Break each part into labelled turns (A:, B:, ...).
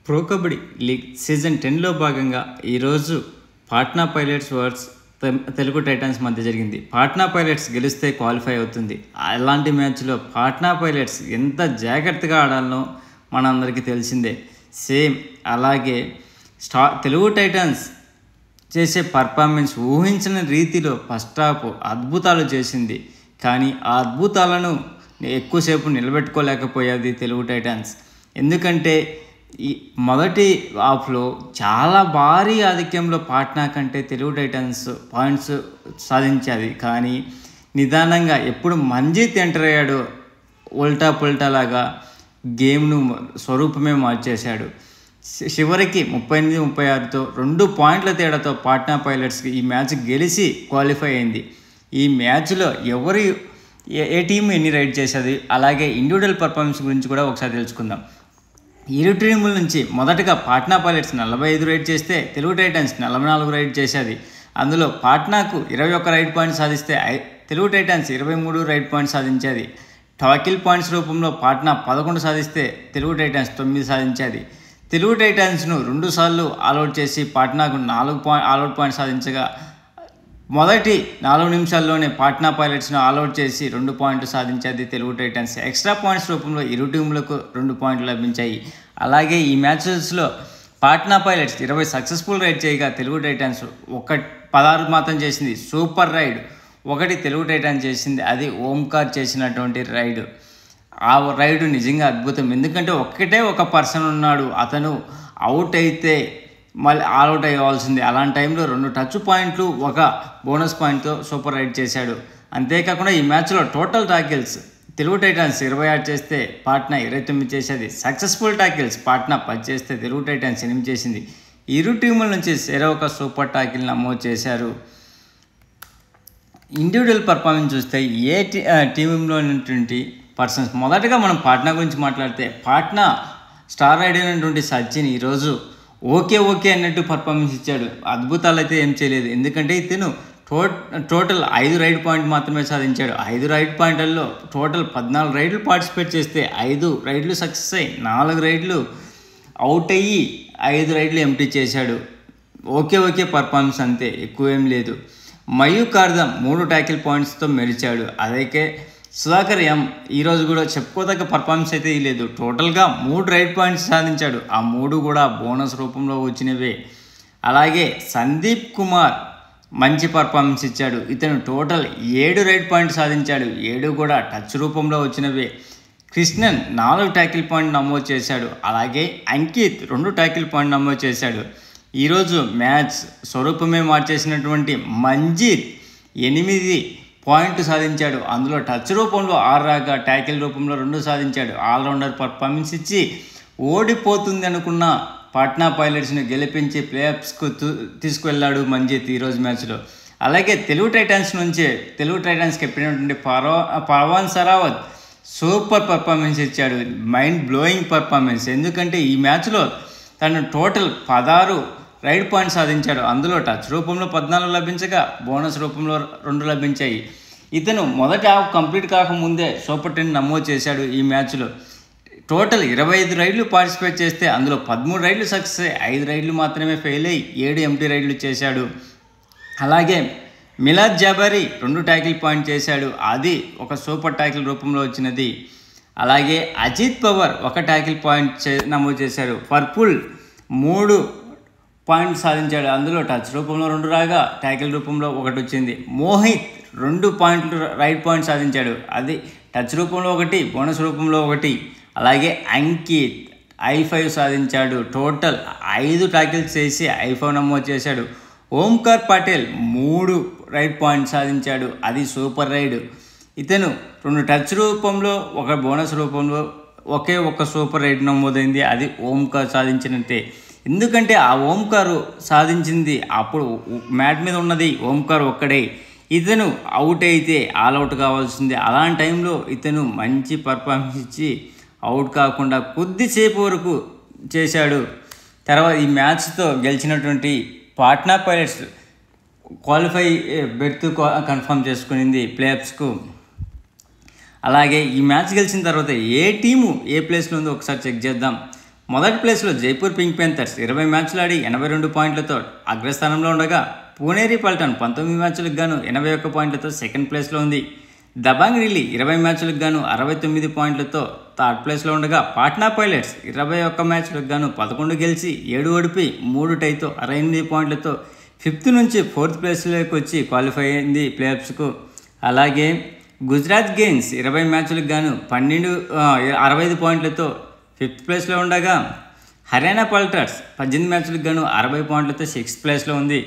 A: Pro kabaddi league season 10లో భాగంగా ఈరోజు Patna pilots versus Telugu Titans మధ్య జరిగింది. పాట్నా పైలట్స్ గెలిస్తే క్వాలిఫై అవుతుంది. అలాంటి మ్యాచ్లో పాట్నా పైలట్స్ ఎంత జాగ్రత్తగా ఆడాలనో మనందరికీ తెలిసిందే. సేమ్ అలాగే తెలుగు టైటన్స్ చేసే పర్ఫార్మెన్స్ ఊహించిన రీతిలో ఫస్ట్ హాఫ్ అద్భుతాలు చేసింది. కానీ ఆ అద్భుతాలను ఎక్కువసేపు నిలబెట్టుకోలేకపోయేది తెలుగు టైటన్స్. ఎందుకంటే ఈ మొదటి హాఫ్లో చాలా భారీ ఆధిక్యంలో పాట్నా కంటే తెలుగు టైటన్స్ పాయింట్స్ సాధించేది. కానీ నిదానంగా ఎప్పుడు మంజీత్ ఎంటర్ అయ్యాడో ఉల్టా పుల్టాలాగా గేమ్ను స్వరూపమే మార్చేశాడు. చివరికి 38-36తో 2 పాయింట్ల తేడాతో పాట్నా పైలట్స్కి ఈ మ్యాచ్ గెలిచి క్వాలిఫై అయింది. ఈ మ్యాచ్లో ఏ టీం ఎన్ని రైడ్ చేసేది, అలాగే ఇండివిజువల్ పర్ఫార్మెన్స్ గురించి కూడా ఒకసారి తెలుసుకుందాం. ఇరు టీముల నుంచి మొదటగా పాట్నా పైలట్స్ 45 రైడ్ చేస్తే తెలుగు టైటన్స్ 44 రైడ్ చేసేది. అందులో పాట్నాకు 21 రైడ్ పాయింట్స్ సాధిస్తే తెలుగు టైటన్స్ 23 రైడ్ పాయింట్స్ సాధించేది. టాకిల్ పాయింట్స్ రూపంలో పాట్నా 11 సాధిస్తే తెలుగు టైటన్స్ 9 సాధించేది. తెలుగు టైటన్స్ను 2 సార్లు ఆల్అవుట్ చేసి పాట్నాకు 4 ఆల్అవుట్ పాయింట్స్ సాధించగా మొదటి 4 నిమిషాల్లోనే పాట్నా పైలట్స్ను ఆల్అవుట్ చేసి 2 పాయింట్లు సాధించేది తెలుగు టైటన్స్. ఎక్స్ట్రా పాయింట్స్ రూపంలో ఇరు టీములకు 2 పాయింట్లు లభించాయి. అలాగే ఈ మ్యాచెస్లో పాట్నా పైలట్స్ 20 సక్సెస్ఫుల్ రైడ్ చేయగా తెలుగు టైటన్స్ 16 మాత్రం చేసింది. సూపర్ రైడ్ ఒకటి తెలుగు టైటన్స్ చేసింది, అది ఓంకార్ చేసినటువంటి రైడ్. ఆ రైడ్ నిజంగా అద్భుతం. ఎందుకంటే ఒక పర్సన్ ఉన్నాడు, అతను అవుట్ అయితే మళ్ళీ ఆల్అవుట్ అయ్యవలసింది. అలాంటి టైంలో 2 టచ్ పాయింట్లు 1 బోనస్ పాయింట్తో సూపర్ రైడ్ చేశాడు. అంతేకాకుండా ఈ మ్యాచ్లో టోటల్ టాకిల్స్ తెలుగు టైటన్స్ 26 చేస్తే పాట్నా 29 చేసేది. సక్సెస్ఫుల్ టాకిల్స్ పాట్నా 10 చేస్తే తెలుగు టైటన్స్ 8 చేసింది. ఇరు టీముల నుంచి ఒక సూపర్ టాకిల్ నమోదు చేశారు. ఇండివిజువల్ పర్ఫార్మెన్స్ చూస్తే ఏ టీంలో ఉన్నటువంటి పర్సన్స్, మొదటగా మనం పాట్నా గురించి మాట్లాడితే పాట్నా స్టార్ రైడ్ అయినటువంటి సచిన్ ఈరోజు ఓకే అన్నట్టు పర్ఫార్మెన్స్ ఇచ్చాడు. అద్భుతాలు అయితే ఏం చేయలేదు. ఎందుకంటే ఇతను టోటల్ 5 రైడ్ పాయింట్ మాత్రమే సాధించాడు. 5 రైడ్ పాయింట్లలో టోటల్ 14 రైడ్లు పార్టిసిపేట్ చేస్తే 5 రైడ్లు సక్సెస్ అయ్యి 4 రైడ్లు అవుట్ అయ్యి 5 రైడ్లు ఎంటీ చేశాడు. ఓకే పర్ఫార్మెన్స్ అంతే, ఎక్కువ ఏం లేదు. మయూక్ కార్దం 3 ట్యాకిల్ పాయింట్స్తో మెరిచాడు. అదైతే సుధాకర్ ఎం ఈరోజు కూడా చెప్పుకోదగ్గ పర్ఫార్మెన్స్ అయితే లేదు. టోటల్గా 3 రైడ్ పాయింట్స్ సాధించాడు. ఆ 3 కూడా బోనస్ రూపంలో వచ్చినవే. అలాగే సందీప్ కుమార్ మంచి పర్ఫార్మెన్స్ ఇచ్చాడు. ఇతను టోటల్ 7 రైడ్ పాయింట్స్ సాధించాడు. 7 కూడా టచ్ రూపంలో వచ్చినవే. కృష్ణన్ 4 ట్యాకిల్ పాయింట్ నమోదు చేశాడు. అలాగే అంకిత్ 2 ట్యాకిల్ పాయింట్ నమోదు చేశాడు. ఈరోజు మ్యాచ్ స్వరూపమే మార్చేసినటువంటి మంజీత్ 8 పాయింట్లు సాధించాడు. అందులో టచ్ రూపంలో 6 రాగా ట్యాకిల్ రూపంలో 2 సాధించాడు. ఆల్రౌండర్ పర్ఫార్మెన్స్ ఇచ్చి ఓడిపోతుంది అనుకున్న పాట్నా పైలట్స్ని గెలిపించి ప్లేఆఫ్స్కు తీసుకువెళ్ళాడు మంజీత్ ఈరోజు మ్యాచ్లో. అలాగే Telugu Titans captain Pavan Sehrawat super performance ఇచ్చాడు. Mind blowing performance. ఎందుకంటే ఈ మ్యాచ్లో తను టోటల్ 16 రైడ్ పాయింట్స్ సాధించాడు. అందులో టచ్ రూపంలో 14 లభించగా బోనస్ రూపంలో 2 లభించాయి. ఇతను మొదటి హాఫ్ కంప్లీట్ కాకముందే సూపర్ 10 నమోదు చేశాడు. ఈ మ్యాచ్లో టోటల్ 25 రైడ్లు పార్టిసిపేట్ చేస్తే అందులో 13 రైడ్లు సక్సెస్ అయ్యి 5 రైడ్లు మాత్రమే ఫెయిల్ అయ్యి 7 ఎంటీ రైడ్లు చేశాడు. అలాగే మిలాద్ జాబరీ 2 ట్యాకిల్ పాయింట్ చేశాడు. అది ఒక సూపర్ ట్యాకిల్ రూపంలో వచ్చినది. అలాగే అజిత్ పవర్ 1 ట్యాకిల్ పాయింట్ నమోదు చేశాడు. పర్పుల్ 3 పాయింట్ సాధించాడు. అందులో టచ్ రూపంలో 2 రాగా ట్యాకిల్ రూపంలో 1 వచ్చింది. మోహిత్ 2 పాయింట్లు రైడ్ పాయింట్ సాధించాడు. అది టచ్ రూపంలో 1, బోనస్ రూపంలో 1. అలాగే అంకిత్ I5 సాధించాడు. టోటల్ 5 ట్యాకిల్స్ చేసి I5 నమోదు చేశాడు. ఓంకార్ పటేల్ 3 రైడ్ పాయింట్ సాధించాడు. అది సూపర్ రైడ్. ఇతను 2 టచ్ రూపంలో 1 బోనస్ రూపంలో ఒక సూపర్ రైడ్ నమోదైంది. అది ఓంకార్ సాధించినట్టే. ఎందుకంటే ఆ ఓంకారు సాధించింది అప్పుడు మ్యాట్ మీద ఉన్నది ఓంకార్ ఒక్కడే. ఇతను అవుట్ అయితే ఆల్అవుట్ కావాల్సిందే. అలాంటి టైంలో ఇతను మంచి పర్ఫార్మెన్స్ ఇచ్చి అవుట్ కాకుండా కొద్దిసేపు వరకు చేశాడు. తర్వాత ఈ మ్యాచ్తో గెలిచినటువంటి Patna Pirates qualify berth confirm చేసుకునింది ప్లేఆఫ్స్కు. అలాగే ఈ మ్యాచ్ గెలిచిన తర్వాత ఏ టీము ఏ ప్లేస్లో ఉందో ఒకసారి చెక్ చేద్దాం. మొదటి ప్లేస్లో జైపూర్ పింక్ ప్యాంథర్స్ 20 మ్యాచ్లు ఆడి 82 పాయింట్లతో అగ్రస్థానంలో ఉండగా పూణేరి పల్టన్ 19 మ్యాచ్లకు గాను 81 పాయింట్లతో సెకండ్ ప్లేస్లో ఉంది. దబాంగ్ ఢిల్లీ 20 మ్యాచ్లకు గాను 69 పాయింట్లతో థర్డ్ ప్లేస్లో ఉండగా పాట్నా పైలట్స్ 21 మ్యాచ్లకు గాను 11 గెలిచి 7 ఓడిపి 3 టైతో 68 పాయింట్లతో ఫిఫ్త్ నుంచి ఫోర్త్ ప్లేస్లోకి వచ్చి క్వాలిఫై అయింది ప్లేఆఫ్స్కు. అలాగే గుజరాత్ గెయిన్స్ 20 మ్యాచ్లకు గాను 65 పాయింట్లతో ఫిఫ్త్ ప్లేస్లో ఉండగా హర్యానా పల్టర్స్ 18 మ్యాచ్లకు గాను 60 పాయింట్లతో సిక్స్త్ ప్లేస్లో ఉంది.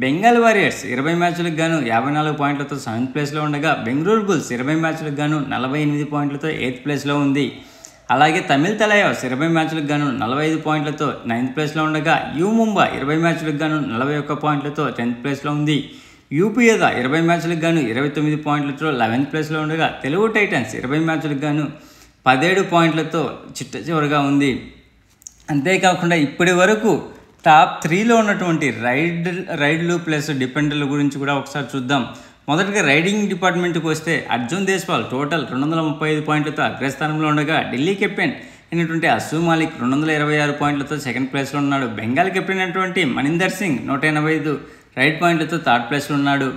A: బెంగాల్ వారియర్స్ 20 మ్యాచ్లకు గాను 54 పాయింట్లతో సెవెంత్ ప్లేస్లో ఉండగా బెంగళూరు బుల్స్ 20 మ్యాచ్లకు గాను 48 పాయింట్లతో ఎయిత్ ప్లేస్లో ఉంది. అలాగే తమిళ్ తలైవాస్ 20 మ్యాచ్లకు గాను 45 పాయింట్లతో నైన్త్ ప్లేస్లో ఉండగా యూ ముంబా 20 మ్యాచ్లకు గాను 41 పాయింట్లతో 10th ప్లేస్లో ఉంది. యూపీఏదా 20 మ్యాచ్లకు గాను 29 పాయింట్లతో 11th ప్లేస్లో ఉండగా తెలుగు టైటన్స్ 20 మ్యాచ్లకు గాను 17 పాయింట్లతో చిట్ట చివరిగా ఉంది. అంతేకాకుండా ఇప్పటి వరకు టాప్ 3లో ఉన్నటువంటి రైడ్లు ప్లస్ డిపెండర్ల గురించి కూడా ఒకసారి చూద్దాం. మొదటగా రైడింగ్ డిపార్ట్మెంట్కి వస్తే అర్జున్ దేశ్వాల్ టోటల్ 235 పాయింట్లతో అగ్రస్థానంలో ఉండగా ఢిల్లీ కెప్టెన్ అయినటువంటి అసు మాలిక్ 226 పాయింట్లతో సెకండ్ ప్లేస్లో ఉన్నాడు. బెంగాల్ కెప్టెన్ అయినటువంటి మనీందర్ సింగ్ 185 రైడ్ పాయింట్లతో థర్డ్ ప్లేస్లో ఉన్నాడు.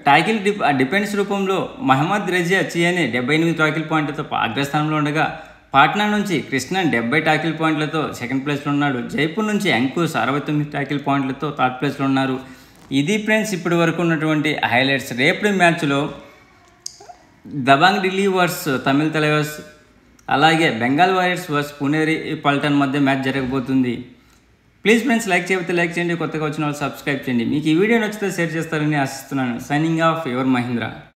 A: టాకిల్ డిఫెన్స్ రూపంలో మహమ్మద్ రజియా చియానే 78 టాకిల్ పాయింట్లతో అగ్రస్థానంలో ఉండగా పాట్నా నుంచి కృష్ణన్ 70 టాకిల్ పాయింట్లతో సెకండ్ ప్లేస్లో ఉన్నాడు. జైపూర్ నుంచి అంకుష్ 69 టాకిల్ పాయింట్లతో థర్డ్ ప్లేస్లో ఉన్నారు. ఇది ఫ్రెండ్స్ ఇప్పటి వరకు ఉన్నటువంటి హైలైట్స్. రేపటి మ్యాచ్లో దబాంగ్ ఢిల్లీ వర్స్ తమిళ్ తలైవాస్, అలాగే బెంగాల్ వారియర్స్ వర్స్ పూణేరి పల్టన్ మధ్య మ్యాచ్ జరగబోతుంది. ప్లీజ్ ఫ్రెండ్స్ లైక్ చేయకపోతే లైక్ చేయండి, కొత్తగా వచ్చిన వాళ్ళు సబ్స్క్రైబ్ చేయండి. మీకు ఈ వీడియో నచ్చితే షేర్ చేస్తారని ఆశిస్తున్నాను. Signing off your Mahindra.